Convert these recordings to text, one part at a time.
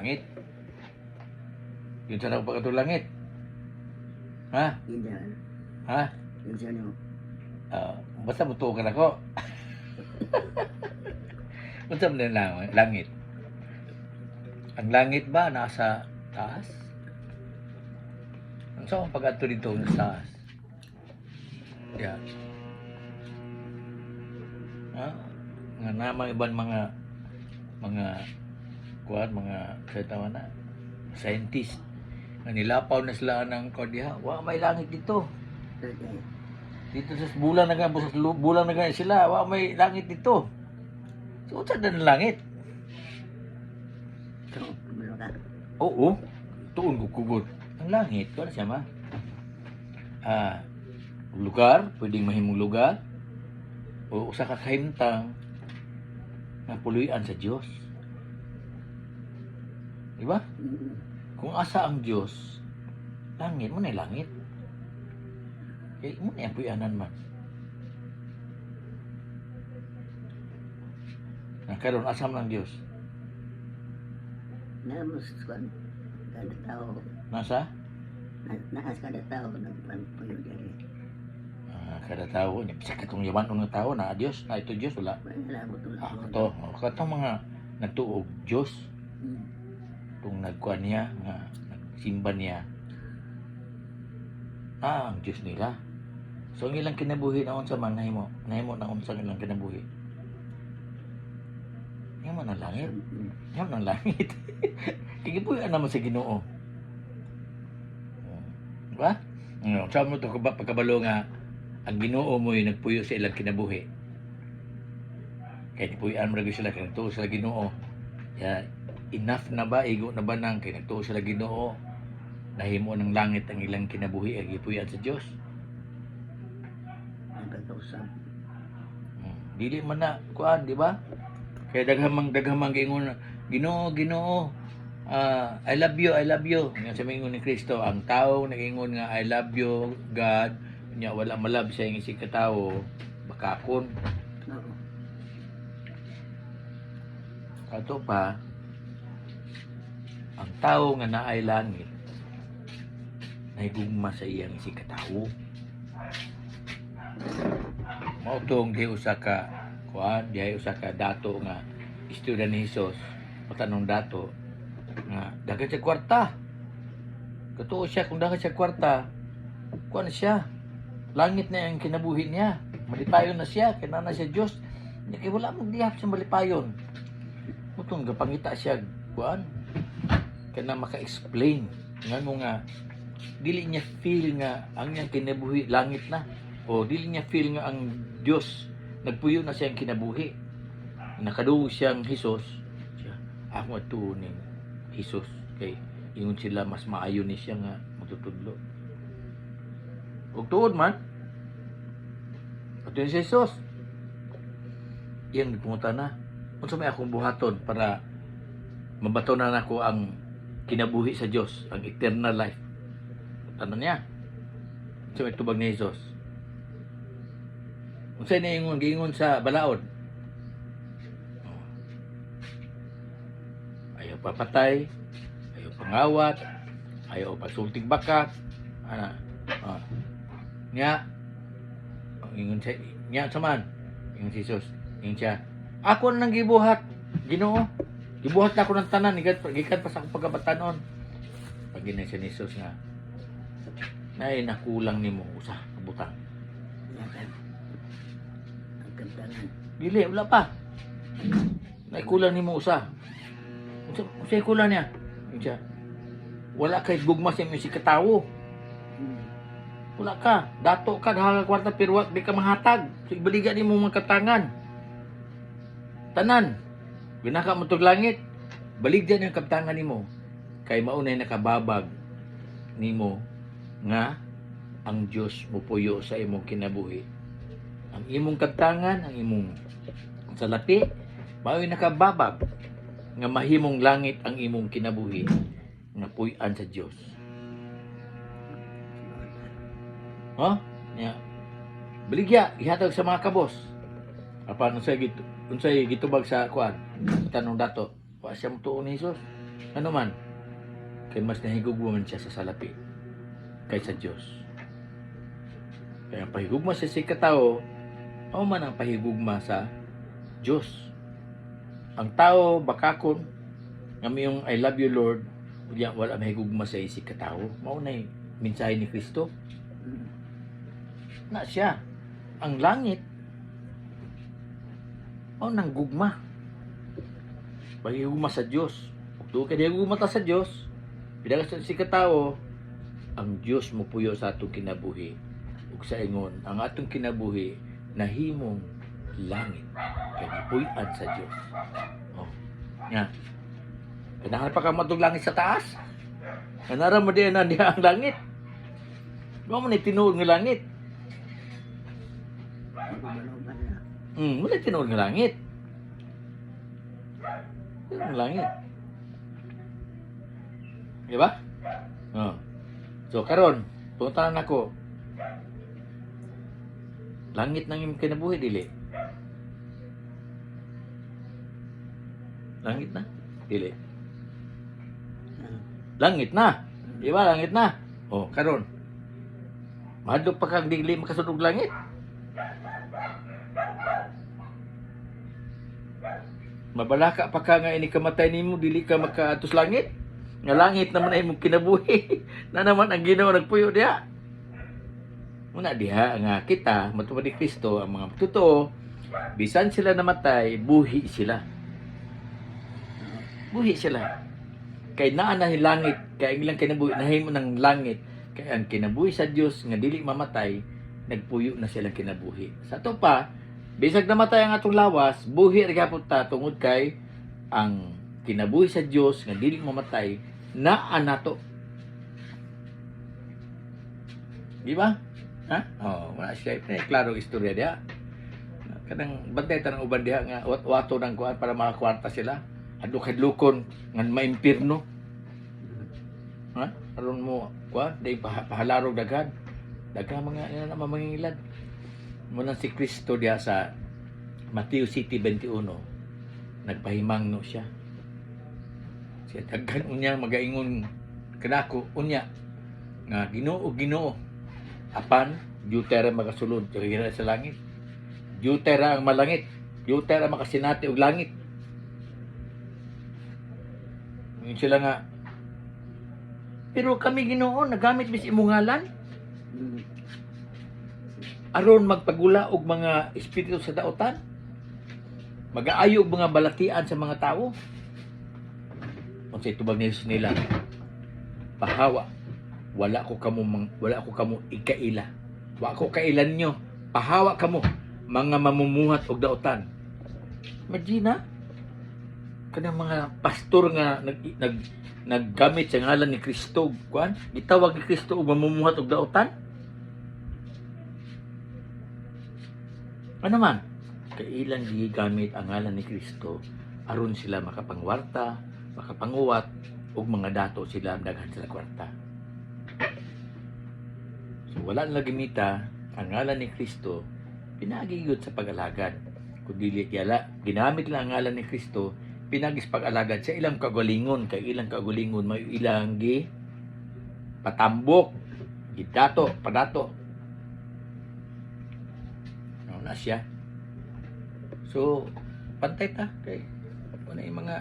Langit. Yun sa nagpakatong langit. Ha? Hindi. Ha? Yung siya niyo. Basta mutukan ako. Basta mo na langit. Ang langit ba nasa taas? Ang saan pag-ato dito sa taas? Yeah. Ha? Nga namang ibang mga kuwan, mga katawa na scientist na nilapaw na sila ng kodiha. May langit dito. Dito sa bulan na bulan na sila. May langit dito. So, saan na langit? Oo. Tuon gugugod. Ang langit, kung ano siya ma? Lugar, pwedeng mahimong lugar. O usa ka kahimtang na puluyan sa Dios. Di ba? Kung asa ang Dios, langit mo na langit. Eh, mo na yung puyanan man. Karon asam ng Dios. Namus kan kada tao. Nasa? Naas kada tao nagpanpuyo diri. Kada tao, sa katong yaman ng tao na Dios, na ito Dios wala. Wala mo tulad. Katong mga nagtuog Dios, itong nagkuhan niya, nga nagsimba niya, ang Diyos nila. So, ang ilang kinabuhi na unsa man, nahimo na unsa ang ilang kinabuhi. Yan man ang langit. Yan man ang langit. Kigipuyan naman sa Ginoo. Diba? Sa mo ito, pagkabalo nga, ang Ginoo mo yung nagpuyo sa ilang kinabuhi. Kaya nipuyan mo rin sila, kaya nagtuo sila Ginoo. Kaya, enough na ba, igo na ba nang kaya nagtuo sila Ginoo, nahimo ng langit ang ilang kinabuhi, ay ipuyan sa Diyos. Nagkakausap. Dili man na, kuan, di ba? Kaya daghamang gingon, Ginoo, I love you. Nga sa mingon ni Kristo, ang tao nagingon nga I love you, God, nya wala malab siya yung isig katao, bakakon. Kato pa, ang tao nga naay langit, nahigugma sa iyang isig katao. Mautong di usa ka dato nga istorya ni Hesus, matanong dato nga dagan siya kwarta. Katuo siya kung dagan siya kwarta, kuan siya, langit na yung kinabuhi niya, malipayon na siya, kinana siya Diyos, kaya wala mong dihap siya malipayon. Mutong gapangita siya, kuan, kaya maka-explain nga mo nga dili niya feel nga ang niyang kinabuhi langit na, o dili niya feel nga ang Diyos nagpuyo na siyang kinabuhi. Nakadugo siyang Hesus siya, ako atuo ning Hesus kay ingon sila mas maayo ni siya nga matutudlo. Ug tuod man ato si Hesus iyang nagpungutan na unsa may akong buhaton para mabatonan ako ang kinabuhi sa Dios, ang eternal life. Ano niya? Unsa may tubag ni Hesus? Unsa na giingon sa balaod? Ayaw papatay, ayaw pangawat, ayaw pasultig bakat. Nya, ingon siya, nya saman, ingon si Jesus, ingon siya, ako nang gibuhat, Ginoo, gibuhat na ako ng tanan, gikan pa sa akong pagkabatanon. Pag ginay siya ni Jesus nga, nay nakulang nimo usa kabutang. Dili, wala pa. Naikulang nimo usa. Usa kulang niya. Siya. Wala kay gugma sa imong katawo. Wala ka. Dato ka dahaga kwarta pero di ka mahatag. So ibaligan nimo mga katangan. Tanan. Ginaka mo tog langit. Baligyan ang katangan nimo. Kay maunay nakababag nimo nga ang Dios mupuyo sa imong kinabuhi. Ang imong katangan, ang imong salapi, mao'y nakababag nga mahimong langit ang imong kinabuhi nga puy-an sa Dios. Yeah. Baligya ihatag sa mga kabos. Apan unsay gitubag sa kuan? Tanong dato, wa siya mutuon ni Hesus. Ano man, kay mas nahigugma man siya sa salapi kaysa Dios. Kaya ang pahigugma siya sa katao, o man ang pahigugma sa Dios. Ang tao bakakon ngami yung I love you Lord, unya wala mahigugma sa isig katao. Mao nay mensahe ni Kristo. Na siya ang langit o nang gugma. Pahigugma sa Dios. Ug kay higugma ta sa Dios, pidagas sa si katao, ang Dios mo puyo sa atong kinabuhi. Ug sa ingon, ang atong kinabuhi nahimong langit kay gipuy-an sa Dios. Oh. Nga. Kanahan pa ka matug langit sa taas? Kanara mo diyan na diha ang langit. Mo man tinuod nga langit. Maguban-uban na. Wala tinuod nga langit. Ang langit. Di ba? Oh. So karon, punta na ako. Langit nang imong kinabuhi dili. Langit na? Dili. Langit na. Di ba? Langit na. Oh, karon. Mahadlok pa kang dili makasud og langit. Mabalaka pa ka nga ini kamatay nimo dili ka makaatos langit. Nga langit naman ay imong kinabuhi. Na naman ang Ginoo nagpuyo diha. Muna diha nga kita matupad ni Kristo ang mga totoo, bisan sila namatay, buhi sila. Buhi sila. Kay naa na langit, kay ang ilang kinabuhi nahimo ng langit, kay ang kinabuhi sa Dios nga dili mamatay, nagpuyo na silang kinabuhi. Sa to pa, bisag namatay ang atong lawas, buhi ra gyapon ta tungod kay ang kinabuhi sa Dios nga dili mamatay naa nato. Di ba? Ha? Oh, wala siya. Klaro istorya diha. Kanang bantay tanang uban diha nga wato nang kuan para makakwarta sila. Hadlok-hadlokon ngan maimpirno. Ha? Aron mo kuan day pahalarog daghan. Daghan mga na mamangilad. Muna si Kristo diha sa Mateo City 21. Nagpahimang no siya. Siya daghan unya magaingon kanako unya nga Ginoo apan Deutera magasulod kaya sa langit. Deutera ang malangit. Deutera makasinati og langit. Ngayon sila nga pero kami Ginoo nagamit bis imong ngalan aron magpagula og mga espiritu sa daotan. Mag-aayo og mga balatian sa mga tawo. Unsay tubag ni Jesus nila? Pahawa. Wala ko kamo ikaila. Wa ko kailan nyo. Pahawa kamo mga mamumuhat og daotan. Imagine kanang mga pastor nga naggamit sa ngalan ni Kristo, kuan, gitawag ni Kristo og mamumuhat og daotan. Ano man? Kailan gigamit ang ngalan ni Kristo aron sila makapangwarta, makapanguwat ug mga dato sila daghan sila kwarta. So wala na gimita ang ngalan ni Kristo pinagiyod sa pag-alagad. Kun dili yala ginamit lang ang ngalan ni Kristo pinagis pag-alagad sa ilang kagalingon kay ilang kagalingon may ilang gi patambok gidato padato. Ano na siya? So pantay ta kay ano yung mga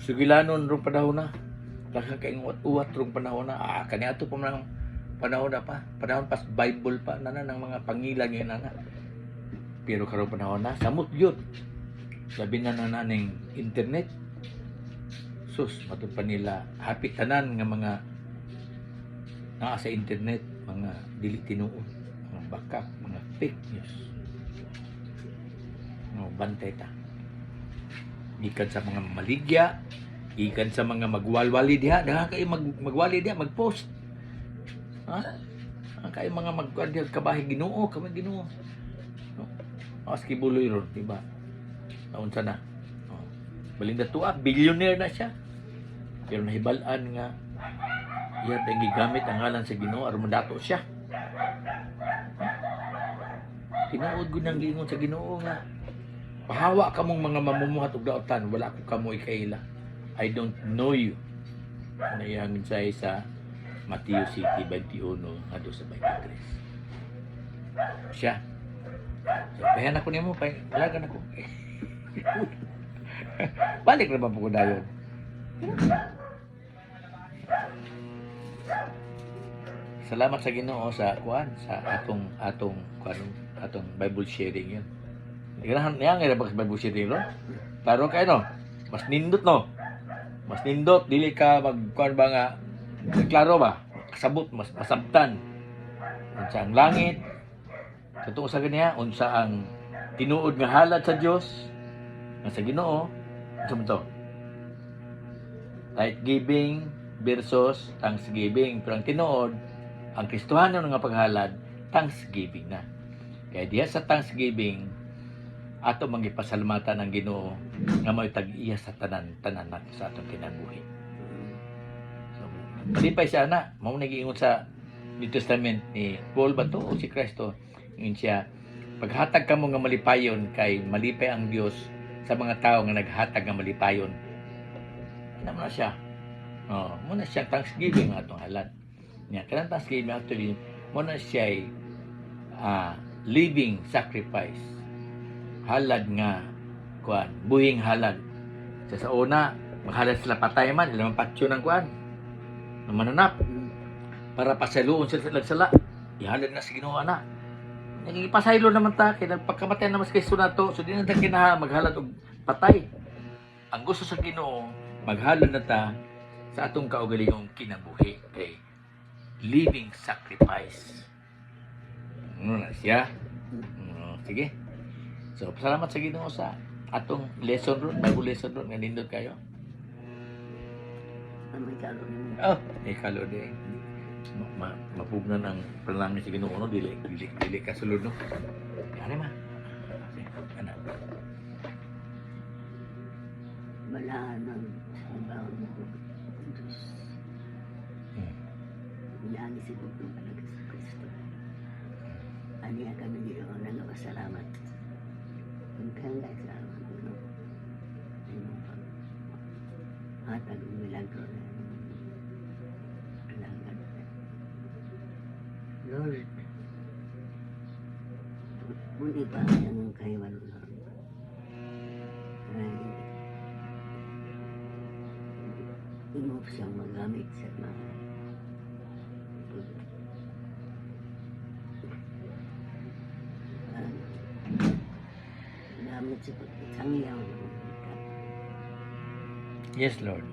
sugilanon rong panahon na. Daghang kay uwat rong panahon na. Kaniadto pa man panahon na pa. Panahon pas Bible pa na ng mga pangilan yun na. Pero karong panahon na samot gyud. Sabi na ning internet. Sus, matud pa nila hapit tanan nga mga naa sa internet, mga dili tinuod, mga backup, mga fake news. No, bantay ta. Gikan sa mga maligya, gikan sa mga magwalwali diha, daghang kay magwali diha, magpost. Ha? Kay mga magkuan diha kabahay Ginoo, kami Ginoo. No? Aski buloy ron, di ba? Naunsa na. Oh. Balinda tuwa, billionaire na siya. Pero nahibalan nga yan ang gigamit ang ngalan sa Ginoo aron mandato siya. Tinuod gud nang giingon sa Ginoo nga pahawa kamong mga mamumuhat og daotan, wala ko kamo ikaila. I don't know you. Ano yung mensahe sa Mateo City 21 hanggang sa 23. Siya. So, payan ako niya mo, lagan ako. Balik naman po ko na yun. Salamat sa Ginoo sa atong Bible sharing yun. Yan nga ba Bible sharing no? Taro kayo no. Mas nindot no. Mas nindot dili ka magkuan ba nga klaro ba? Kasabot mas masabtan. Unsa ang langit? Katong sa kaniya unsa ang tinuod nga halad sa Dios nga sa Ginoo. Unsa man to? Right giving versus thanksgiving. Pero ang tinuod ang Kristohano nga paghalad, thanksgiving na. Kaya diya sa thanksgiving, ato mangipasalamatan ang Ginoo nga may tag-iya sa tanan nato sa atong kinabuhi. So, malipay siya na, mao nag-iingon sa New Testament ni Paul ba to o si Kristo? Ingon siya, paghatag kamo nga malipayon kay malipay ang Dios sa mga tao nga naghatag nga malipayon. Ano na siya? Muna siya thanksgiving nga atong halad. Nya kanang thanksgiving actually muna siya living sacrifice. Halad nga kuan, buhing halad. Sa una, maghalad sila patay man, ilang patyo ng kuan. Ng mananap. Para pasaluon sila sala. Ihalad na sa Ginoo na. Nagipasaylo naman ta kay nagpagkamatay naman sa Kristo nato, so di na ta maghalad og patay. Ang gusto sa Ginoo, maghalad na ta sa atong kaugalingong kinabuhi kay living sacrifice. Ano na siya? Sige. So, salamat sa Ginoo sa atong lesson ron, Bible lesson ron, nga nindot kayo. May kalo mo. Kalo din. Mapugnan ang panalangin sa Ginoo, no? Dili kasulod, no? Ano ma? Ano? Balaan ng bawang mo. Bilangin si Bukong talaga sa Kristo. Aniya kami niyo na masalamat. Kung kaya sa ano, hatag ang milagro na kailangan. Lord, muli pa ang kaiwan Lord. Ay, imo siyang magamit sa mga gamit sa pagkatangyaw ng Yes, Lord.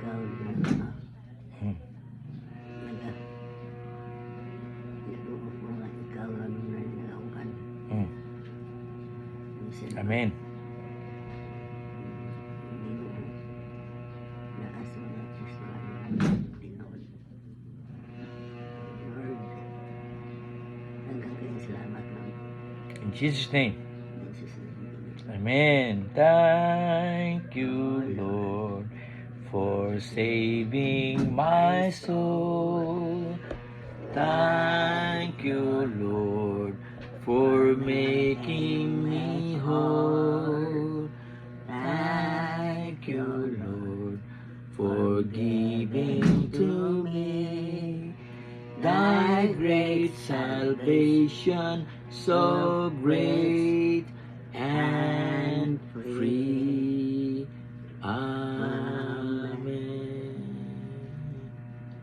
ikaw na nag-uok mga ikaw ano na nilaukan. Amen. Naas mga Kristo Pinoon. Lord, hanggang kayo salamat lang. In Jesus' name. Jesus name. Amen. Thank you, Lord, for saving my soul. Thank you, Lord, for making me whole. Thank you, Lord, for giving to me thy great salvation, so great and free. Amen.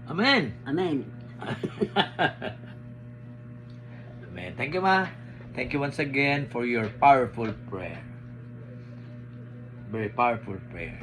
Amen. Amen. Amen. Thank you, Ma. Thank you once again for your powerful prayer. Very powerful prayer.